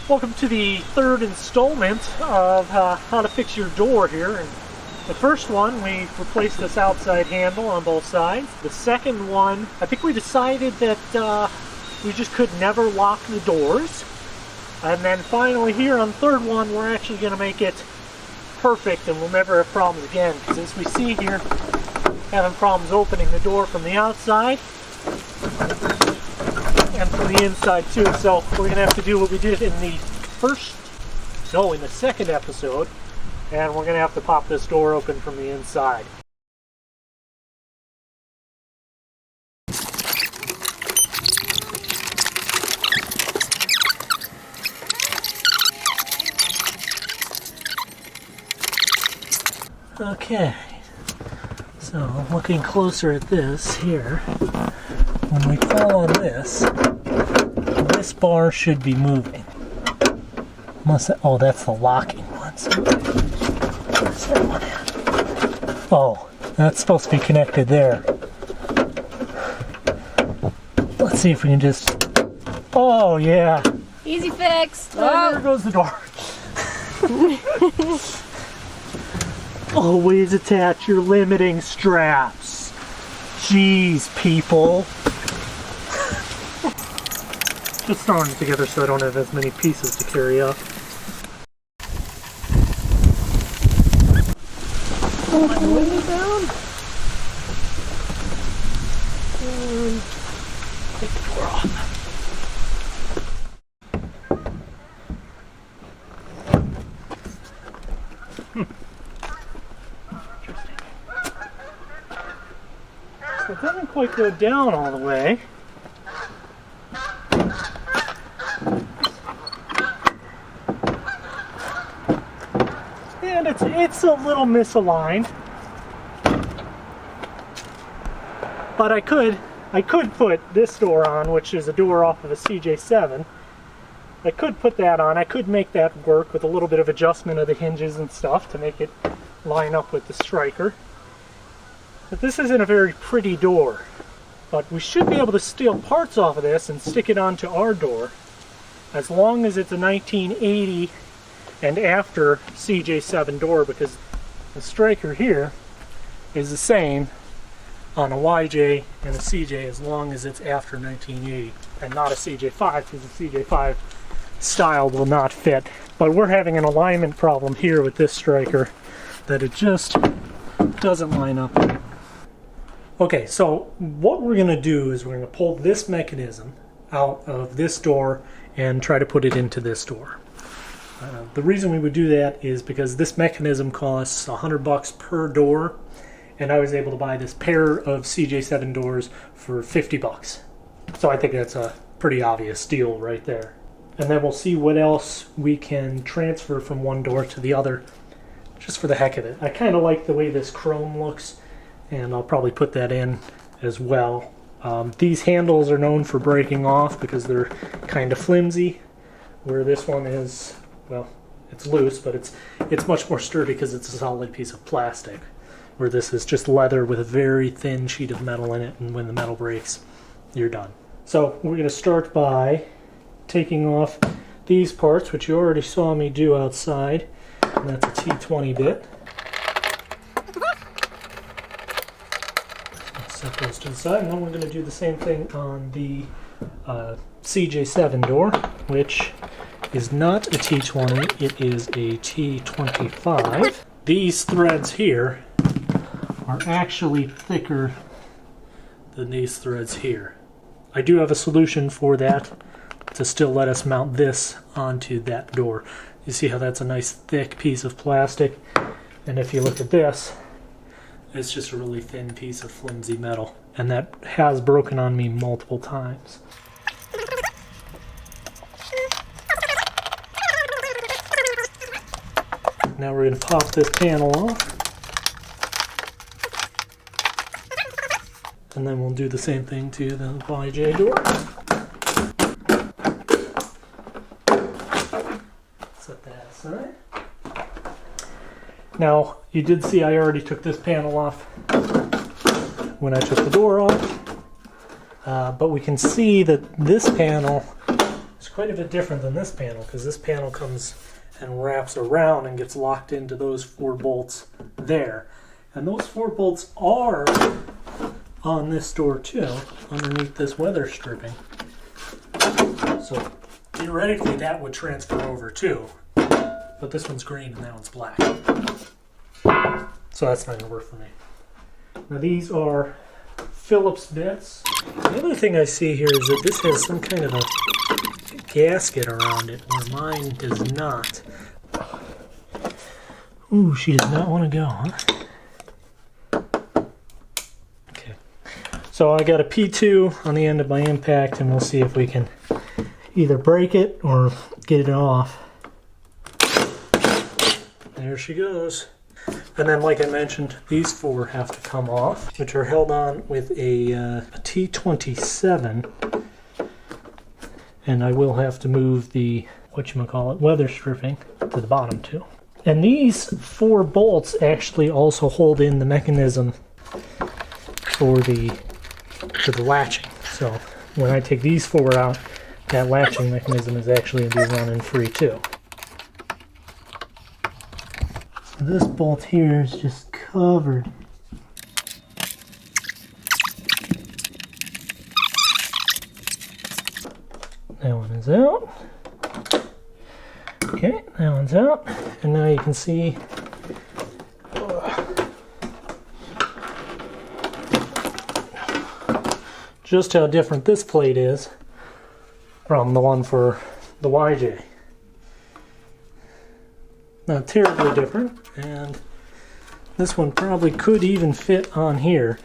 Welcome to the third installment of how to fix your door here. And the first one, we replaced this outside handle on both sides. The second one, I think we decided that we just could never lock the doors. And then finally here on the third one, we're actually going to make it perfect and we'll never have problems again. Because as we see here, having problems opening the door from the outside and from the inside too. So we're going to have to do what we did in the second episode, and we're going to have to pop this door open from the inside. Okay, so looking closer at this here, when we pull on this bar should be moving. Oh, that's the locking one. So where's that one at? Oh, that's supposed to be connected there. Let's see if we can just... Oh, yeah. Easy fix. Oh, there goes the door. Always attach your limiting straps. Jeez, people. Just throwing it together so I don't have as many pieces to carry up. Pull my window down. And take the door off. Interesting. So it doesn't quite go down all the way. And it's a little misaligned, but I could put this door on, which is a door off of a CJ7. I could put that on. I could make that work with a little bit of adjustment of the hinges and stuff to make it line up with the striker. But this isn't a very pretty door, but we should be able to steal parts off of this and stick it onto our door, as long as it's a 1980 and after CJ7 door, because the striker here is the same on a YJ and a CJ as long as it's after 1980 and not a CJ5, because the CJ5 style will not fit. But we're having an alignment problem here with this striker that it just doesn't line up. Okay, so what we're going to do is we're going to pull this mechanism out of this door and try to put it into this door. The reason we would do that is because this mechanism costs $100 per door, and I was able to buy this pair of CJ7 doors for $50. So I think that's a pretty obvious deal right there. And then we'll see what else we can transfer from one door to the other, just for the heck of it. I kind of like the way this chrome looks, and I'll probably put that in as well. These handles are known for breaking off because they're kind of flimsy, where this one is... well, it's loose, but it's much more sturdy because it's a solid piece of plastic, where this is just leather with a very thin sheet of metal in it, and when the metal breaks, you're done. So we're going to start by taking off these parts, which you already saw me do outside, and that's a T20 bit. Set those to the side, and then we're going to do the same thing on the CJ7 door, which is not a T20, it is a T25. These threads here are actually thicker than these threads here. I do have a solution for that to still let us mount this onto that door. You see how that's a nice thick piece of plastic, and if you look at this, it's just a really thin piece of flimsy metal, and that has broken on me multiple times. Now we're going to pop this panel off, and then we'll do the same thing to the YJ door. Set that aside. Now, you did see I already took this panel off when I took the door off, but we can see that this panel is quite a bit different than this panel, because this panel comes and wraps around and gets locked into those 4 bolts there. And those 4 bolts are on this door too, underneath this weather stripping. So theoretically that would transfer over too, but this one's green and that one's black. So that's not going to work for me. Now these are Phillips bits. The other thing I see here is that this has some kind of a gasket around it, where mine does not. Ooh, she does not want to go, huh? Okay. So I got a P2 on the end of my impact, and we'll see if we can either break it or get it off. There she goes. And then, like I mentioned, these 4 have to come off, which are held on with a T27. And I will have to move the, weather stripping to the bottom too. And these 4 bolts actually also hold in the mechanism for the latching. So when I take these 4 out, that latching mechanism is actually going to be running free too. So this bolt here is just covered. That one is out. Okay, that one's out. And now you can see just how different this plate is from the one for the YJ. Not terribly different, and this one probably could even fit on here,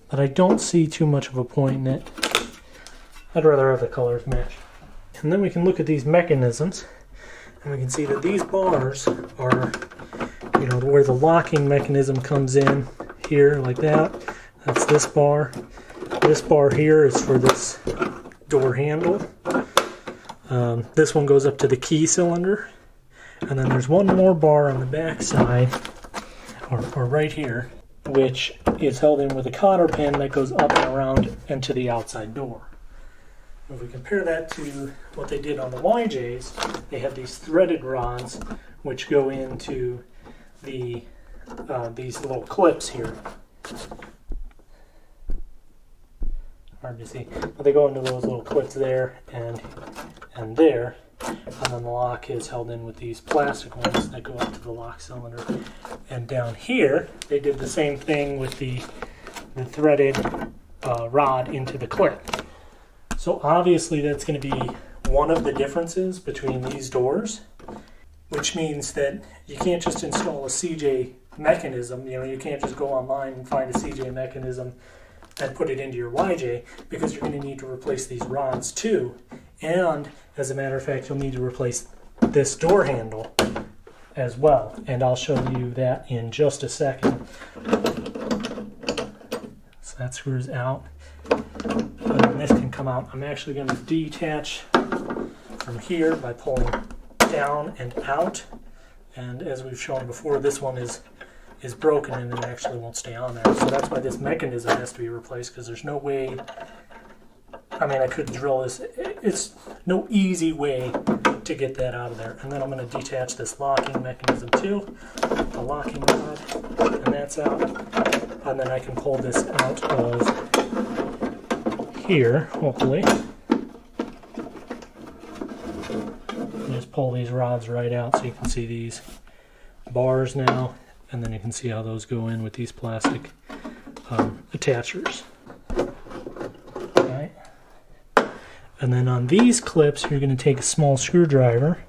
but I don't see too much of a point in it. I'd rather have the colors match. And then we can look at these mechanisms, and we can see that these bars are, you know, where the locking mechanism comes in here, like that. That's this bar. This bar here is for this door handle. This one goes up to the key cylinder. And then there's one more bar on the back side, or right here, which is held in with a cotter pin that goes up and around and to the outside door. If we compare that to what they did on the YJs, they have these threaded rods which go into the these little clips here. Hard to see, but they go into those little clips there and there, and then the lock is held in with these plastic ones that go up to the lock cylinder. And down here, they did the same thing with the threaded rod into the clip. So obviously that's going to be one of the differences between these doors, which means that you can't just install a CJ mechanism. You know, you can't just go online and find a CJ mechanism and put it into your YJ, because you're going to need to replace these rods too. And as a matter of fact, you'll need to replace this door handle as well. And I'll show you that in just a second. So that screws out. And then this can come out. I'm actually going to detach from here by pulling down and out. And as we've shown before, this one is broken and it actually won't stay on there. So that's why this mechanism has to be replaced, because there's no way, I mean, I could drill this. It's no easy way to get that out of there. And then I'm going to detach this locking mechanism too, the locking rod, and that's out. And then I can pull this out of here, hopefully. And just pull these rods right out so you can see these bars now. And then you can see how those go in with these plastic attachers. Okay. And then on these clips, you're going to take a small screwdriver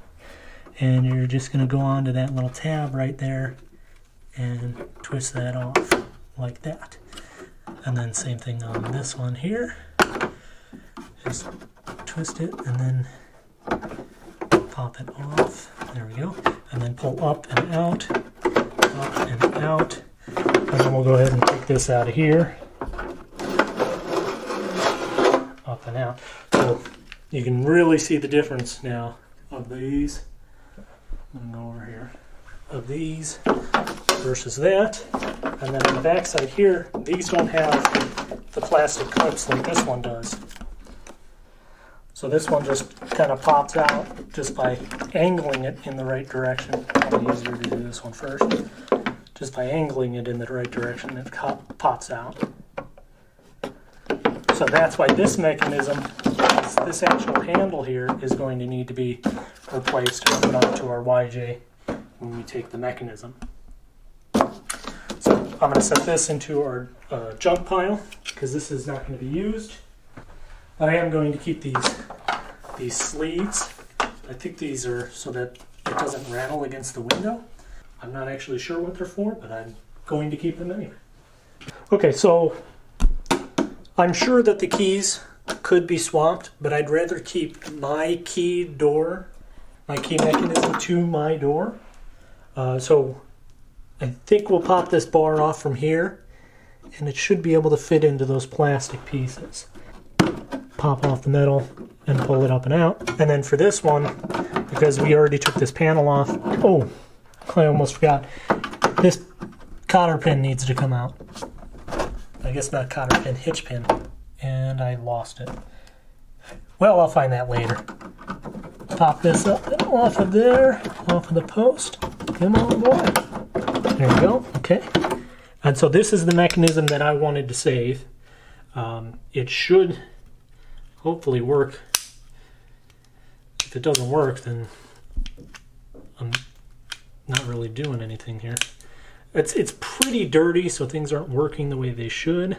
and you're just going to go onto that little tab right there and twist that off like that. And then same thing on this one here. Just twist it and then pop it off. There we go. And then pull up and out. Up and out, and then we'll go ahead and take this out of here, up and out. So you can really see the difference now of these. I'm going to go over here, of these versus that. And then on the back side here, these don't have the plastic clips like this one does. So this one just kind of pops out just by angling it in the right direction. Probably easier to do this one first. Just by angling it in the right direction, it pops out. So that's why this mechanism, this actual handle here, is going to need to be replaced and put onto our YJ when we take the mechanism. So I'm going to set this into our junk pile because this is not going to be used. But I am going to keep these sleeves. I think these are so that it doesn't rattle against the window. I'm not actually sure what they're for, but I'm going to keep them anyway. Okay, so I'm sure that the keys could be swapped, but I'd rather keep my key mechanism to my door. So I think we'll pop this bar off from here, and it should be able to fit into those plastic pieces. Pop off the metal and pull it up and out. And then for this one, because we already took this panel off, oh, I almost forgot. This cotter pin needs to come out. I guess not cotter pin, hitch pin. And I lost it. Well, I'll find that later. Pop this up off of there, off of the post. Come on, boy. There you go. Okay. And so this is the mechanism that I wanted to save. It should hopefully work. If it doesn't work, then I'm not really doing anything here. It's pretty dirty, so things aren't working the way they should.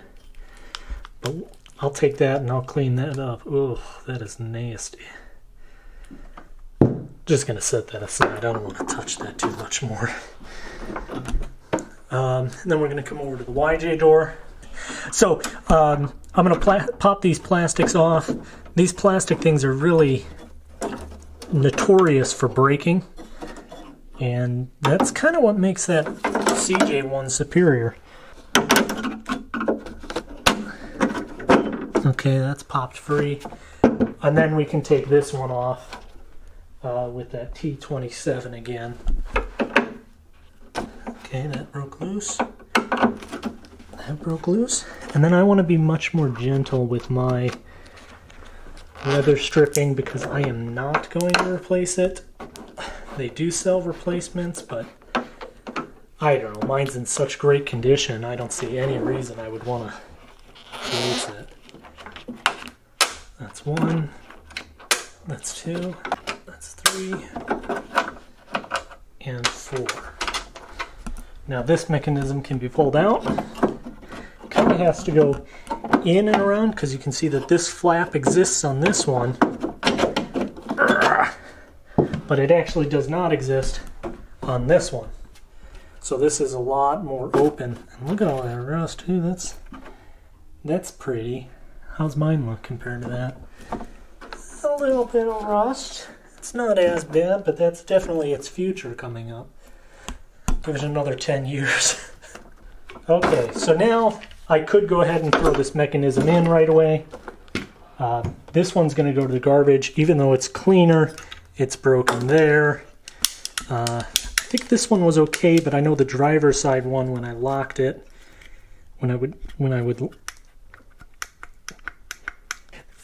But I'll take that and I'll clean that up. Ugh, that is nasty. Just gonna set that aside. I don't want to touch that too much more. And then we're gonna come over to the YJ door. So I'm gonna pop these plastics off. These plastic things are really notorious for breaking, and that's kind of what makes that CJ one superior. Okay, that's popped free. And then we can take this one off with that T27 again. Okay, that broke loose. That broke loose. And then I want to be much more gentle with my leather stripping because I am not going to replace it. They do sell replacements, but I don't know. Mine's in such great condition, I don't see any reason I would want to replace it. That's one. That's two. That's three. And four. Now this mechanism can be pulled out. Kind of has to go in and around because you can see that this flap exists on this one. But it actually does not exist on this one. So this is a lot more open. And look at all that rust too. That's pretty. How's mine look compared to that? A little bit of rust. It's not as bad, but that's definitely its future coming up. Give it another 10 years. Okay, so now I could go ahead and throw this mechanism in right away. This one's going to go to the garbage. Even though it's cleaner, it's broken there. I think this one was okay, but I know the driver's side one, when I locked it, when I would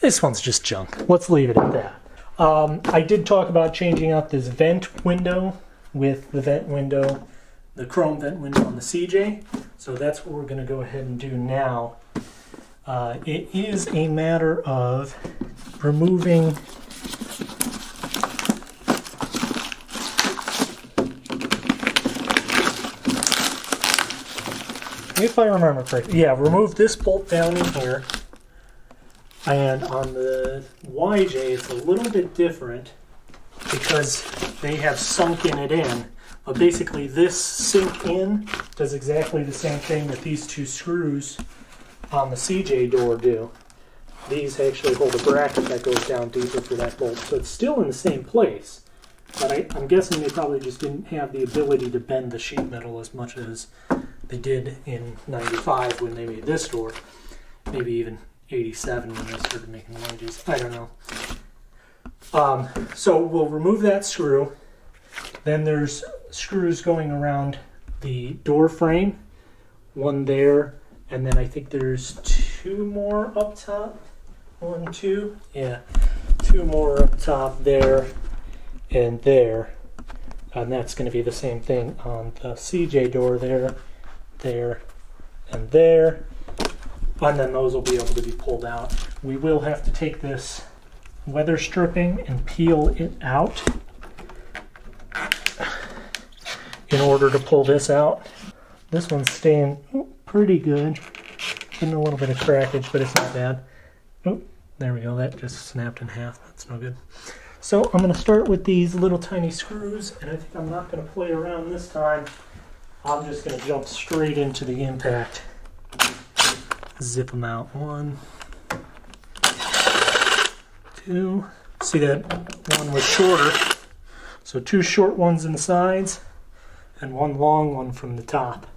this one's just junk. Let's leave it at that. I did talk about changing out this vent window with the vent window, the chrome vent window on the CJ. So that's what we're going to go ahead and do now. It is a matter of removing if I remember correctly. Yeah, remove this bolt down in here. And on the YJ, it's a little bit different because they have sunken it in. But basically, this sink in does exactly the same thing that these two screws on the CJ door do. These actually hold a bracket that goes down deeper for that bolt. So it's still in the same place. But I'm guessing they probably just didn't have the ability to bend the sheet metal as much as they did in '95 when they made this door. Maybe even 87 when they started making the YJs. I don't know. So we'll remove that screw. Then there's screws going around the door frame. One there, and then I think there's two more up top. 1, 2, yeah. 2 more up top there and there. And that's going to be the same thing on the CJ door there, there, and there. And then those will be able to be pulled out. We will have to take this weather stripping and peel it out in order to pull this out. This one's staying pretty good. Getting a little bit of crackage, but it's not bad. Oh, there we go. That just snapped in half. That's no good. So I'm going to start with these little tiny screws, and I think I'm not going to play around this time. I'm just going to jump straight into the impact. Zip them out. 1, 2. See that one was shorter. So 2 short ones in the sides and 1 long one from the top.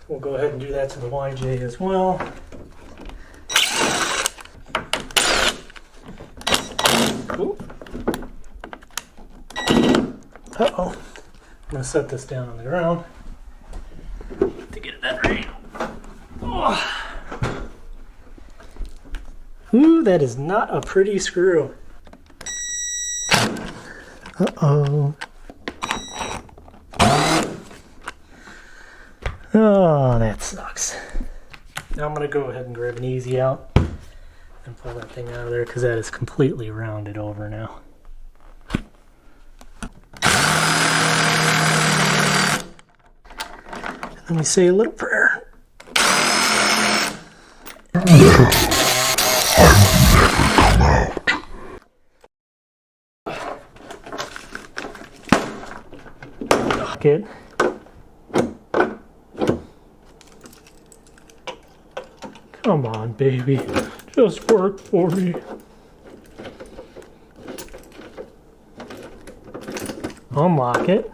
We'll go ahead and do that to the YJ as well. Ooh. Uh-oh. I'm going to set this down on the ground to get it that right. Oh. Ooh, that is not a pretty screw. Uh-oh. Oh, that sucks. Now I'm going to go ahead and grab an easy out and pull that thing out of there because that is completely rounded over now. And then we say a little prayer. It. Come on, baby. Just work for me. Unlock it.